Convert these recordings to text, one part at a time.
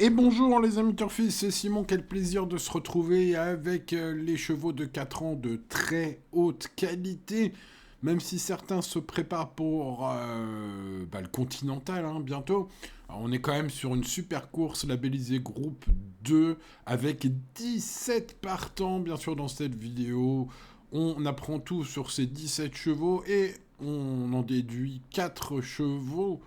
Et bonjour les amis turfistes, c'est Simon, quel plaisir de se retrouver avec les chevaux de 4 ans de très haute qualité, même si certains se préparent pour le Continental bientôt. Alors, on est quand même sur une super course labellisée Groupe 2 avec 17 partants bien sûr dans cette vidéo. On apprend tout sur ces 17 chevaux et on en déduit 4 chevaux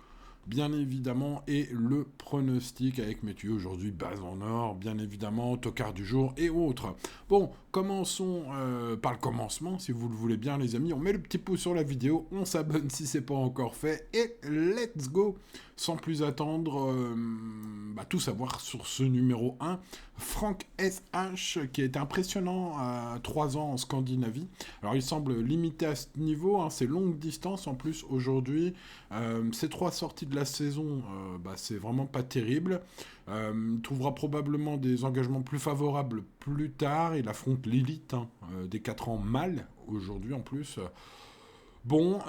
bien évidemment, et le pronostic avec Mathieu aujourd'hui, base en or, bien évidemment, tocard du jour et autres. Bon, commençons par le commencement, si vous le voulez bien, les amis. On met le petit pouce sur la vidéo, on s'abonne si c'est pas encore fait, et let's go. Sans plus attendre, tout savoir sur ce numéro 1, Frank SH, qui est impressionnant à 3 ans en Scandinavie. Alors il semble limité à ce niveau, c'est longue distance en plus aujourd'hui. Ces 3 sorties de la saison, c'est vraiment pas terrible. Il trouvera probablement des engagements plus favorables plus tard. Il affronte l'élite des 4 ans mâles aujourd'hui en plus. Bon,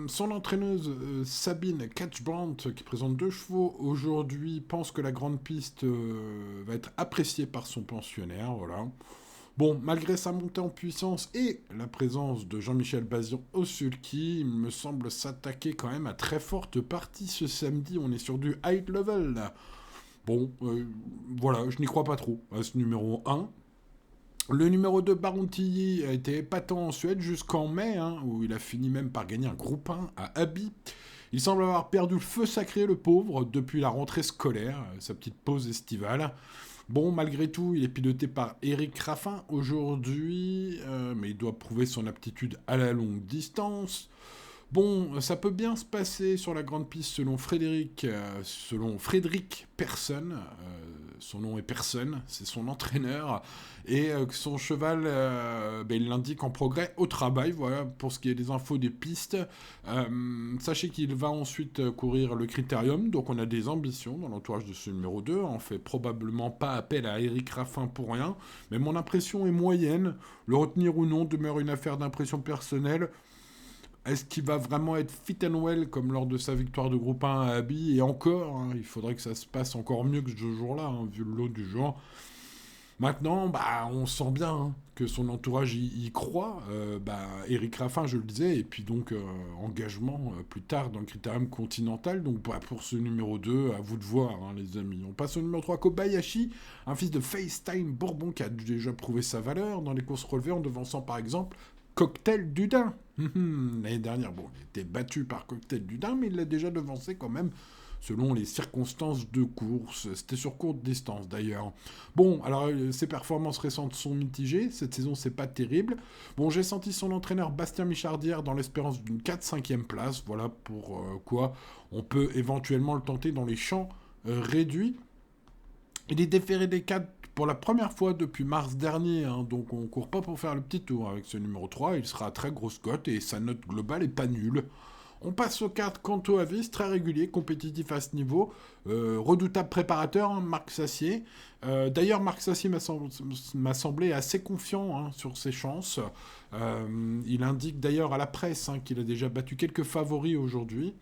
son entraîneuse Sabine Catchbrandt, qui présente 2 chevaux aujourd'hui, pense que la grande piste va être appréciée par son pensionnaire, voilà. Bon, malgré sa montée en puissance et la présence de Jean-Michel Bazir au sulky, il me semble s'attaquer quand même à très forte partie ce samedi. On est sur du high level là. Bon, voilà, je n'y crois pas trop à ce numéro 1. Le numéro 2, Baron Tilly, a été épatant en Suède jusqu'en mai, où il a fini même par gagner un groupe 1 à Abbey. Il semble avoir perdu le feu sacré, le pauvre, depuis la rentrée scolaire, sa petite pause estivale. Bon, malgré tout, il est piloté par Eric Raffin aujourd'hui, mais il doit prouver son aptitude à la longue distance. Bon, ça peut bien se passer sur la grande piste selon Frédéric Persson, son nom est Persson, c'est son entraîneur, et son cheval, il l'indique en progrès au travail, voilà, pour ce qui est des infos des pistes. Sachez qu'il va ensuite courir le Critérium, donc on a des ambitions dans l'entourage de ce numéro 2, on fait probablement pas appel à Eric Raffin pour rien, mais mon impression est moyenne, le retenir ou non demeure une affaire d'impression personnelle. Est-ce qu'il va vraiment être fit and well comme lors de sa victoire de groupe 1 à Abbey? Et encore, il faudrait que ça se passe encore mieux que ce jour-là, vu le lot du jour. Maintenant, on sent bien que son entourage y croit. Eric Raffin, je le disais, et puis donc engagement plus tard dans le critérium continental. Donc pour ce numéro 2, à vous de voir, les amis. On passe au numéro 3, Kobayashi, un fils de FaceTime Bourbon qui a déjà prouvé sa valeur dans les courses relevées en devançant par exemple Cocktail du Dain. L'année dernière, il était battu par Cocktail du Dain, mais il l'a déjà devancé quand même selon les circonstances de course. C'était sur courte distance d'ailleurs. Bon, alors ses performances récentes sont mitigées. Cette saison, c'est pas terrible. Bon, j'ai senti son entraîneur Bastien Michardière dans l'espérance d'une 4-5e place. Voilà quoi on peut éventuellement le tenter dans les champs réduits. Il est déféré des 4 pour la première fois depuis mars dernier, donc on court pas pour faire le petit tour avec ce numéro 3, il sera à très grosse cote et sa note globale est pas nulle. On passe aux cartes Canto Avis, très régulier, compétitif à ce niveau, redoutable préparateur, Marc Sassier. D'ailleurs, Marc Sassier m'a semblé assez confiant sur ses chances. Il indique d'ailleurs à la presse qu'il a déjà battu quelques favoris aujourd'hui,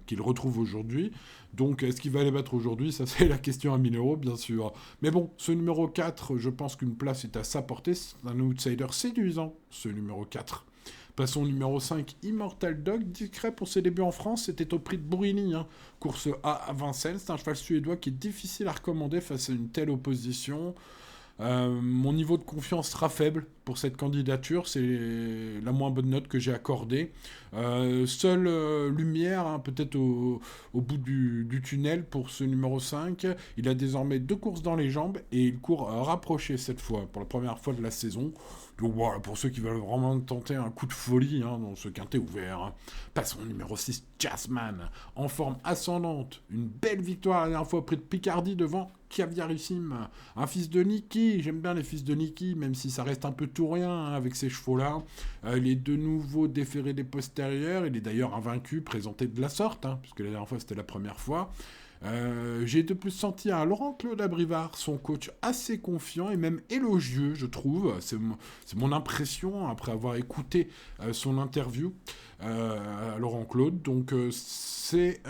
qu'il retrouve aujourd'hui. Donc, est-ce qu'il va les battre aujourd'hui? Ça, c'est la question à 1000 euros, bien sûr. Mais bon, ce numéro 4, je pense qu'une place est à sa portée. C'est un outsider séduisant, ce numéro 4. Passons au numéro 5, Immortal Dog, discret pour ses débuts en France, c'était au prix de Bourigny, course A à Vincennes, c'est un cheval suédois qui est difficile à recommander face à une telle opposition. Mon niveau de confiance sera faible pour cette candidature, c'est la moins bonne note que j'ai accordée. Seule lumière, peut-être au bout du tunnel pour ce numéro 5. Il a désormais 2 courses dans les jambes et il court rapproché cette fois, pour la première fois de la saison. Donc voilà, pour ceux qui veulent vraiment tenter un coup de folie dans ce quintet ouvert. Passons au numéro 6, Jazzman, en forme ascendante. Une belle victoire la dernière fois au prix de Picardie devant Caviarissime. Un fils de Niki, j'aime bien les fils de Niki, même si ça reste un peu tout rien avec ces chevaux-là. Il est de nouveau déféré des postérieurs, il est d'ailleurs invaincu, présenté de la sorte, puisque la dernière fois c'était la première fois. J'ai de plus senti un Laurent-Claude Abrivard, son coach, assez confiant et même élogieux, je trouve. C'est mon impression après avoir écouté son interview à Laurent-Claude. Donc c'est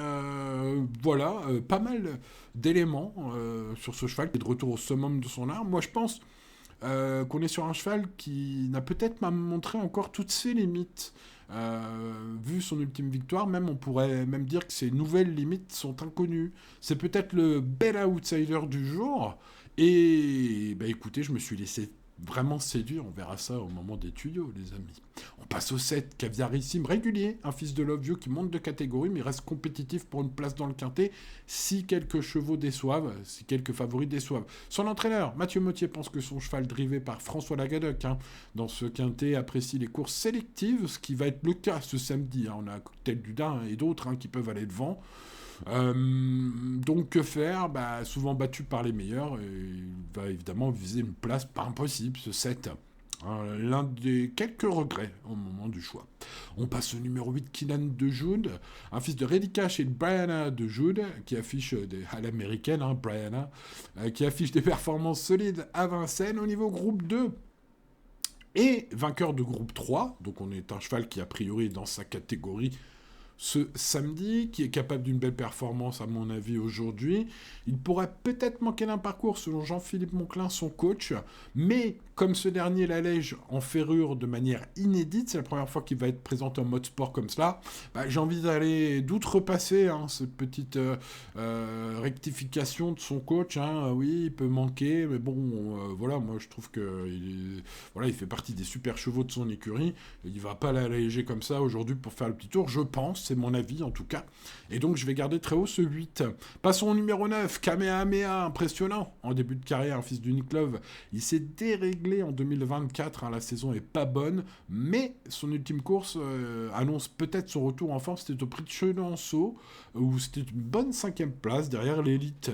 voilà, pas mal d'éléments sur ce cheval qui est de retour au summum de son art. Moi je pense qu'on est sur un cheval qui n'a peut-être pas montré encore toutes ses limites. Vu son ultime victoire, même on pourrait même dire que ses nouvelles limites sont inconnues. C'est peut-être le bel outsider du jour. Et bah écoutez, je me suis laissé vraiment séduire. On verra ça au moment des tuyaux, les amis. On passe au 7, caviarissime régulier, un fils de Love You qui monte de catégorie mais reste compétitif pour une place dans le quintet si quelques chevaux déçoivent, si quelques favoris déçoivent. Son entraîneur, Mathieu Mottier, pense que son cheval drivé par François Lagadoc dans ce quintet apprécie les courses sélectives, ce qui va être le cas ce samedi. On a Cocktail du Dain et d'autres qui peuvent aller devant. Donc que faire, souvent battu par les meilleurs, il va évidemment viser une place pas impossible, ce 7. L'un des quelques regrets au moment du choix. On passe au numéro 8, Kylan de Jude, un fils de Reddy Cash et de Brianna de Jude, qui affiche à l'américaine, Brianna, qui affiche des performances solides à Vincennes au niveau groupe 2. Et vainqueur de groupe 3, donc on est un cheval qui a priori est dans sa catégorie ce samedi, qui est capable d'une belle performance à mon avis aujourd'hui. Il pourrait peut-être manquer d'un parcours selon Jean-Philippe Monclin, son coach, mais comme ce dernier l'allège en ferrure de manière inédite, c'est la première fois qu'il va être présenté en mode sport comme cela, j'ai envie d'aller d'outrepasser cette petite rectification de son coach. Oui, il peut manquer, mais bon, voilà, moi je trouve il fait partie des super chevaux de son écurie. Il va pas l'alléger comme ça aujourd'hui pour faire le petit tour, je pense, c'est mon avis en tout cas. Et donc je vais garder très haut ce 8. Passons au numéro 9, Kamehameha, impressionnant. En début de carrière, un fils d'Unique Love, il s'est déréglé en 2024, la saison est pas bonne, mais son ultime course annonce peut-être son retour en forme. C'était au prix de Chenonceau, où c'était une bonne 5e place derrière l'élite.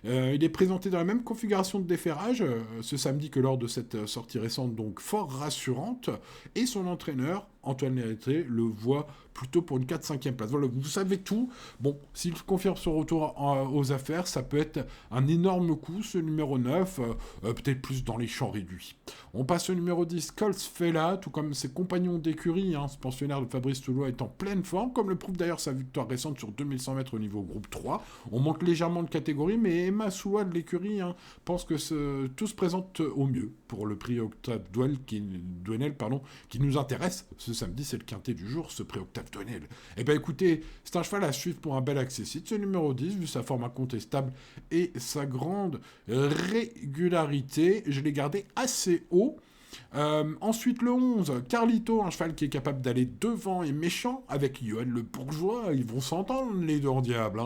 Il est présenté dans la même configuration de déferrage ce samedi que lors de cette sortie récente, donc fort rassurante, et son entraîneur, Antoine Léretré, le voit plutôt pour une 4-5e place. Voilà, vous savez tout. Bon, s'il confirme son retour aux affaires, ça peut être un énorme coup, ce numéro 9, peut-être plus dans les champs réduits. On passe au numéro 10, Colsfella, tout comme ses compagnons d'écurie, ce pensionnaire de Fabrice Toulois est en pleine forme, comme le prouve d'ailleurs sa victoire récente sur 2100 mètres au niveau groupe 3. On manque légèrement de catégorie, mais Emma Soulois de l'écurie pense que tout se présente au mieux pour le prix Octave Douenel qui nous intéresse. Ce samedi, c'est le quintet du jour, ce prix Octave Douenel. Eh bien écoutez, c'est un cheval à suivre pour un bel accessite, ce numéro 10, vu sa forme incontestable et sa grande régularité. Je l'ai gardé assez haut. Ensuite le 11, Carlito, un cheval qui est capable d'aller devant et méchant avec Johan le Bourgeois, ils vont s'entendre les deux en diable.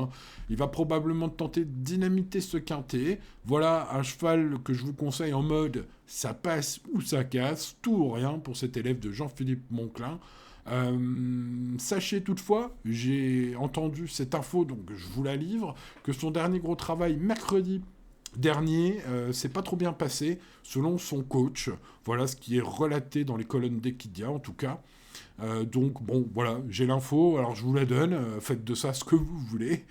Il va probablement tenter de dynamiter ce quintet. Voilà un cheval que je vous conseille en mode ça passe ou ça casse, tout ou rien pour cet élève de Jean-Philippe Monclin. Sachez toutefois, j'ai entendu cette info, donc je vous la livre, que son dernier gros travail mercredi dernier, c'est pas trop bien passé, selon son coach. Voilà ce qui est relaté dans les colonnes d'Equidia, en tout cas. Donc, bon, voilà, j'ai l'info, alors je vous la donne, faites de ça ce que vous voulez,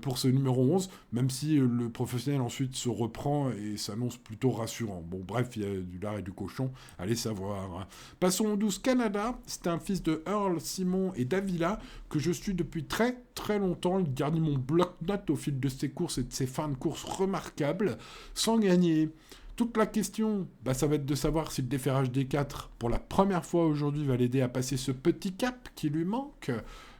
pour ce numéro 11, même si le professionnel ensuite se reprend et s'annonce plutôt rassurant. Bon, bref, il y a du lard et du cochon, allez savoir. Passons au 12, Canada, c'est un fils de Earl, Simon et Davila, que je suis depuis très très longtemps. Il garnit mon bloc-notes au fil de ses courses et de ses fins de course remarquables, sans gagner. Toute la question, ça va être de savoir si le déferrage des 4, pour la première fois aujourd'hui, va l'aider à passer ce petit cap qui lui manque.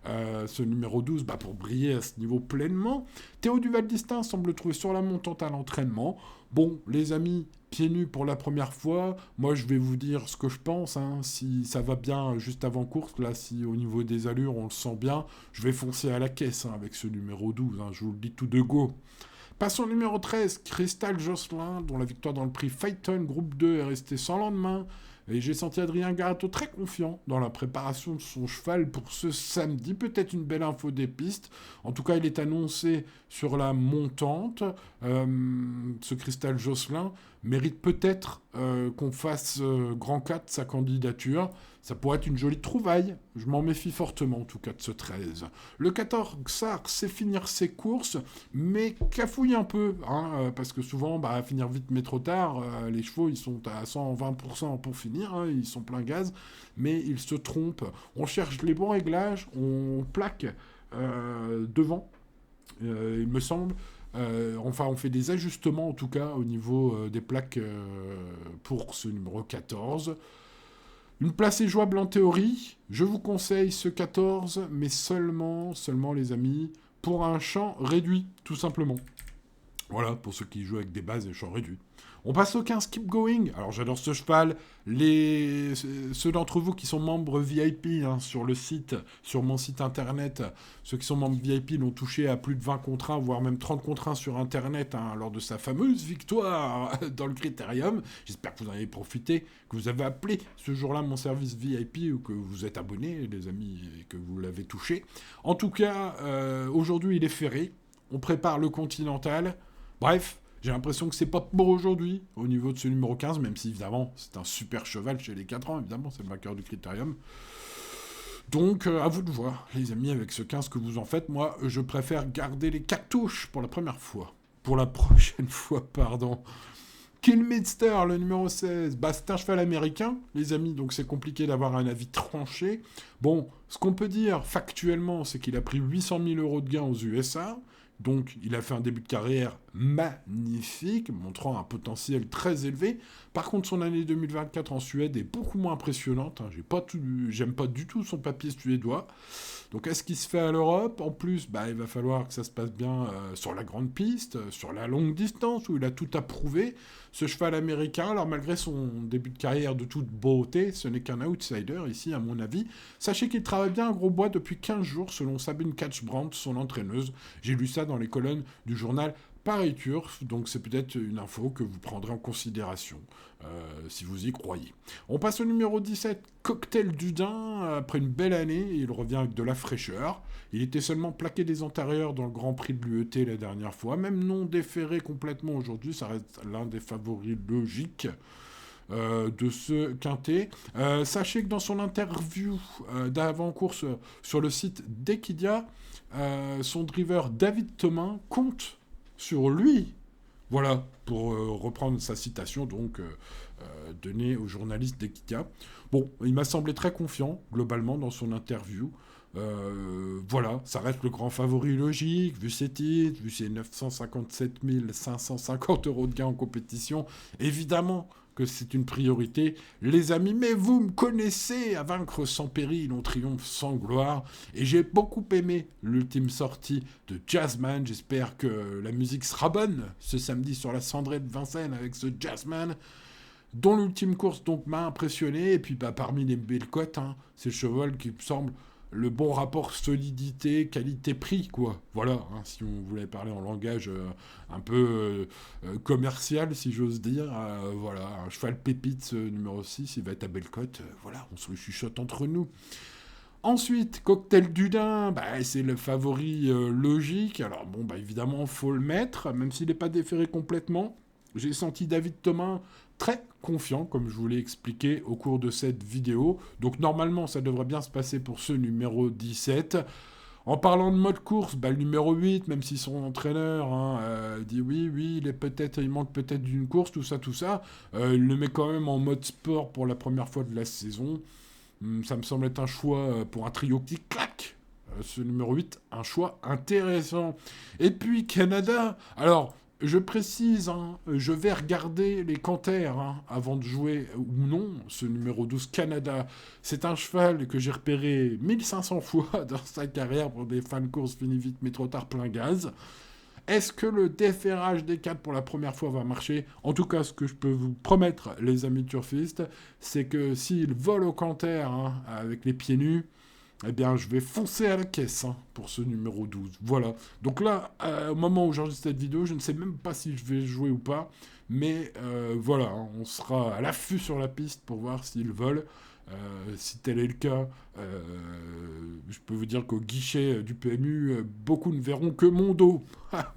Ce numéro 12, pour briller à ce niveau pleinement. Théo Duval d'Estaing semble trouver sur la montante à l'entraînement. Bon, les amis, pieds nus pour la première fois. Moi, je vais vous dire ce que je pense. Si ça va bien juste avant course, là, si au niveau des allures, on le sent bien, je vais foncer à la caisse avec ce numéro 12. Je vous le dis tout de go. Passons au numéro 13, Crystal Josselin, dont la victoire dans le prix Phaeton Groupe 2 est restée sans lendemain. Et j'ai senti Adrien Garato très confiant dans la préparation de son cheval pour ce samedi. Peut-être une belle info des pistes. En tout cas, il est annoncé sur la montante. Ce Crystal Josselin mérite peut-être qu'on fasse grand 4 sa candidature. Ça pourrait être une jolie trouvaille. Je m'en méfie fortement, en tout cas, de ce 13. Le 14, Xar sait finir ses courses, mais cafouille un peu, hein, parce que souvent, finir vite mais trop tard, les chevaux, ils sont à 120% pour finir, hein, ils sont plein gaz, mais ils se trompent. On cherche les bons réglages, on plaque devant, il me semble. On fait des ajustements, en tout cas, au niveau des plaques pour ce numéro 14. Une place est jouable en théorie. Je vous conseille ce 14, mais seulement les amis, pour un champ réduit, tout simplement. Voilà, pour ceux qui jouent avec des bases et champs réduits. On passe au 15 Keep Going. Alors j'adore ce cheval. Ceux d'entre vous qui sont membres VIP sur le site, sur mon site internet, ceux qui sont membres VIP l'ont touché à plus de 20 contre 1, voire même 30 contre 1 sur internet lors de sa fameuse victoire dans le Critérium. J'espère que vous en avez profité, que vous avez appelé ce jour-là mon service VIP ou que vous êtes abonné, les amis, et que vous l'avez touché. En tout cas, aujourd'hui il est ferré. On prépare le Continental. Bref, j'ai l'impression que c'est pas pour aujourd'hui, au niveau de ce numéro 15, même si, évidemment, c'est un super cheval chez les 4 ans, évidemment, c'est le vainqueur du Critérium. Donc, à vous de voir, les amis, avec ce 15 que vous en faites. Moi, je préfère garder les cartouches pour la première fois. Pour la prochaine fois, pardon. Killminster, le numéro 16. C'est un cheval américain, les amis, donc c'est compliqué d'avoir un avis tranché. Bon, ce qu'on peut dire factuellement, c'est qu'il a pris 800 000 € de gains aux USA. Donc, il a fait un début de carrière magnifique, montrant un potentiel très élevé. Par contre, son année 2024 en Suède est beaucoup moins impressionnante. J'aime pas du tout son papier suédois. Donc, est-ce qu'il se fait à l'Europe ? En plus, il va falloir que ça se passe bien sur la grande piste, sur la longue distance, où il a tout à prouver. Ce cheval américain, alors malgré son début de carrière de toute beauté, ce n'est qu'un outsider ici, à mon avis. Sachez qu'il travaille bien à Grosbois depuis 15 jours, selon Sabine Catchbrandt, son entraîneuse. J'ai lu ça dans les colonnes du journal Paris Turf, donc c'est peut-être une info que vous prendrez en considération, si vous y croyez. On passe au numéro 17, Cocktail du Dain. Après une belle année, il revient avec de la fraîcheur. Il était seulement plaqué des antérieurs dans le Grand Prix de l'UET la dernière fois, même non déféré complètement aujourd'hui, ça reste l'un des favoris logiques de ce quintet. Sachez que dans son interview d'avant-course sur le site d'Equidia, son driver David Thomas compte sur lui. Voilà, pour reprendre sa citation, donc, donnée au journaliste d'Equidia. Bon, il m'a semblé très confiant, globalement, dans son interview. Voilà, ça reste le grand favori logique, vu ses titres, vu ses 957 550 € de gains en compétition. Évidemment que c'est une priorité, les amis, mais vous me connaissez, à vaincre sans péril, on triomphe sans gloire, et j'ai beaucoup aimé l'ultime sortie de Jazzman. J'espère que la musique sera bonne ce samedi sur la cendrée de Vincennes avec ce Jazzman, dont l'ultime course donc m'a impressionné. Et puis parmi les belles cotes, c'est le cheval qui me semble le bon rapport solidité, qualité-prix, quoi. Voilà, si on voulait parler en langage un peu commercial, si j'ose dire. Voilà, un cheval pépite numéro 6, il va être à belle cote. Voilà, on se le chuchote entre nous. Ensuite, Cocktail du Dain, c'est le favori logique. Alors bon, évidemment, faut le mettre, même s'il n'est pas déféré complètement. J'ai senti David Thomas très confiant, comme je vous l'ai expliqué au cours de cette vidéo. Donc normalement, ça devrait bien se passer pour ce numéro 17. En parlant de mode course, le numéro 8, même si son entraîneur dit oui, il manque peut-être d'une course, tout ça, il le met quand même en mode sport pour la première fois de la saison. Ça me semble être un choix pour un trio qui claque. Ce numéro 8, un choix intéressant. Et puis Canada, alors je précise, je vais regarder les canters avant de jouer ou non ce numéro 12 Canada. C'est un cheval que j'ai repéré 1500 fois dans sa carrière pour des fans de course fini vite mais trop tard plein gaz. Est-ce que le déferrage des 4 pour la première fois va marcher ? En tout cas, ce que je peux vous promettre, les amis turfistes, c'est que s'il vole au canter avec les pieds nus, eh bien, je vais foncer à la caisse pour ce numéro 12. Voilà. Donc là, au moment où j'enregistre cette vidéo, je ne sais même pas si je vais jouer ou pas. Mais voilà, on sera à l'affût sur la piste pour voir s'il vole. Si tel est le cas, je peux vous dire qu'au guichet du PMU, beaucoup ne verront que mon dos.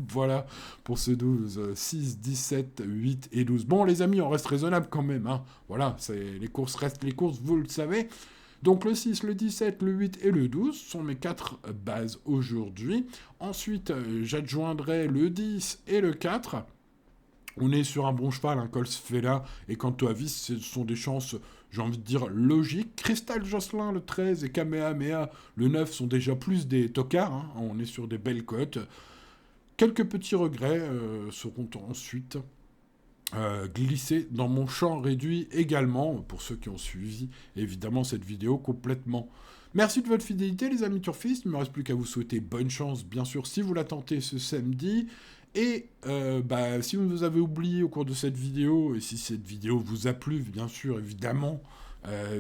Voilà pour ce 12, 6, 17, 8 et 12. Bon, les amis, on reste raisonnable quand même. Hein. Voilà, les courses restent les courses, vous le savez. Donc le 6, le 17, le 8 et le 12 sont mes 4 bases aujourd'hui. Ensuite, j'adjoindrai le 10 et le 4. On est sur un bon cheval, un Cols Fela, et quant à Vis, ce sont des chances, j'ai envie de dire, logiques. Crystal Jocelyn, le 13, et Kamehameha, le 9, sont déjà plus des tocards, hein. On est sur des belles cotes. Quelques petits regrets seront ensuite glissés dans mon champ réduit également, pour ceux qui ont suivi, évidemment, cette vidéo complètement. Merci de votre fidélité, les amis turfistes. Il ne me reste plus qu'à vous souhaiter bonne chance, bien sûr, si vous la tentez ce samedi. Et si vous avez oublié au cours de cette vidéo, et si cette vidéo vous a plu, bien sûr, évidemment,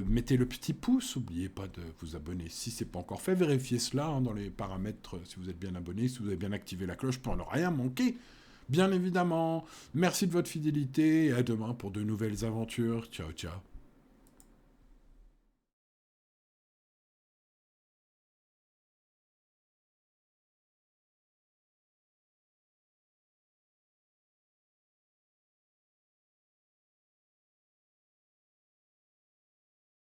mettez le petit pouce. N'oubliez pas de vous abonner si ce n'est pas encore fait. Vérifiez cela hein, dans les paramètres, si vous êtes bien abonné, si vous avez bien activé la cloche pour ne rien manquer. Bien évidemment, merci de votre fidélité et à demain pour de nouvelles aventures. Ciao, ciao.